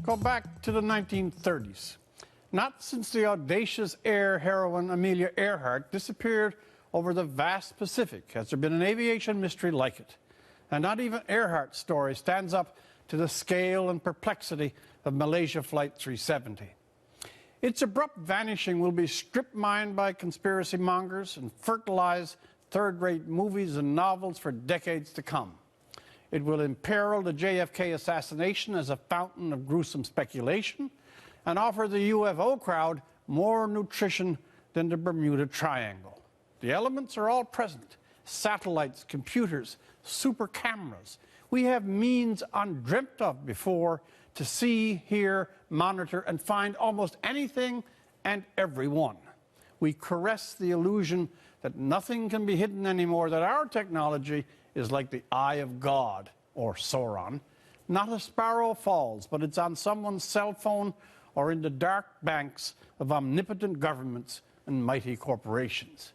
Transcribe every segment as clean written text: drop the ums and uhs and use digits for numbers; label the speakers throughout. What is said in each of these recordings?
Speaker 1: go back to the 1930s. Not since the audacious air heroine Amelia Earhart disappeared over the vast Pacific has there been an aviation mystery like it. And not even Earhart's story stands up to the scale and perplexity of Malaysia Flight 370. Its abrupt vanishing will be strip-mined by conspiracy mongers and fertilize third-rate movies and novels for decades to come. It will imperil the JFK assassination as a fountain of gruesome speculation and offer the UFO crowd more nutrition than the Bermuda Triangle. The elements are all present: satellites, computers, super cameras. We have means undreamt of before to see, hear, monitor, and find almost anything and everyone. We caress the illusion that nothing can be hidden anymore, that our technology is like the eye of God, or Sauron. Not a sparrow falls, but it's on someone's cell phone or in the dark banks of omnipotent governments and mighty corporations.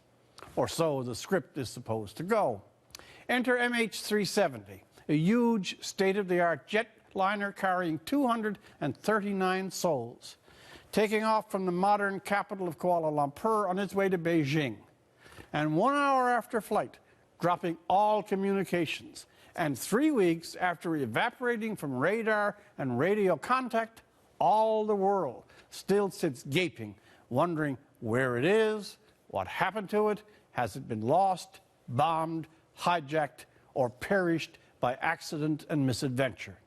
Speaker 1: Or so the script is supposed to go. Enter MH370, a huge state-of-the-art jetliner carrying 239 souls, taking off from the modern capital of Kuala Lumpur on its way to Beijing. And 1 hour after flight, dropping all communications, and 3 weeks after evaporating from radar and radio contact, all the world still sits gaping, wondering where it is, what happened to it, has it been lost, bombed, hijacked, or perished by accident and misadventure.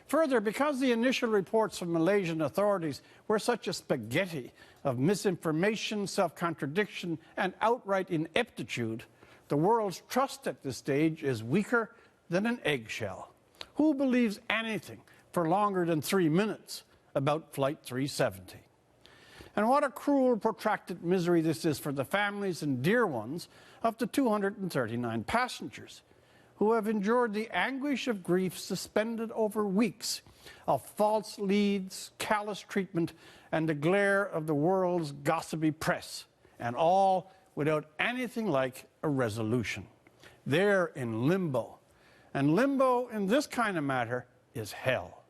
Speaker 1: Further, because the initial reports from Malaysian authorities were such a spaghetti of misinformation, self-contradiction, and outright ineptitude, the world's trust at this stage is weaker than an eggshell. Who believes anything for longer than 3 minutes about Flight 370? And what a cruel, protracted misery this is for the families and dear ones of the 239 passengers who have endured the anguish of grief suspended over weeks of false leads, callous treatment, and the glare of the world's gossipy press, and all without anything like a resolution. They're in limbo. And limbo in this kind of matter is hell.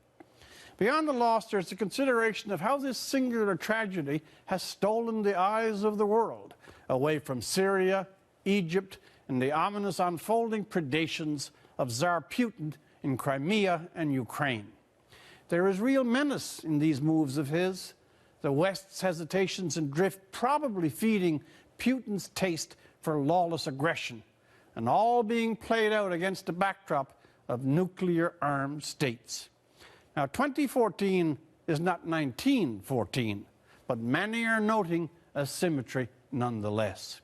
Speaker 1: Beyond the loss, there's the consideration of how this singular tragedy has stolen the eyes of the world away from Syria, Egypt, and the ominous unfolding predations of Tsar Putin in Crimea and Ukraine. There is real menace in these moves of his, the West's hesitations and drift probably feeding Putin's taste for lawless aggression, and all being played out against the backdrop of nuclear-armed states. Now, 2014 is not 1914, but many are noting a symmetry nonetheless.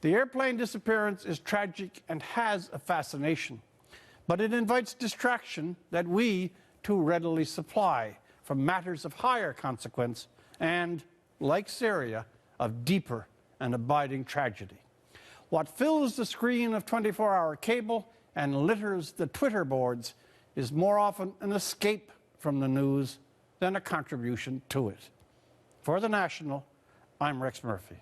Speaker 1: The airplane disappearance is tragic and has a fascination, but it invites distraction that we too readily supply from matters of higher consequence and, like Syria, of deeper and abiding tragedy. What fills the screen of 24-hour cable and litters the Twitter boards is more often an escape from the news than a contribution to it. For The National, I'm Rex Murphy.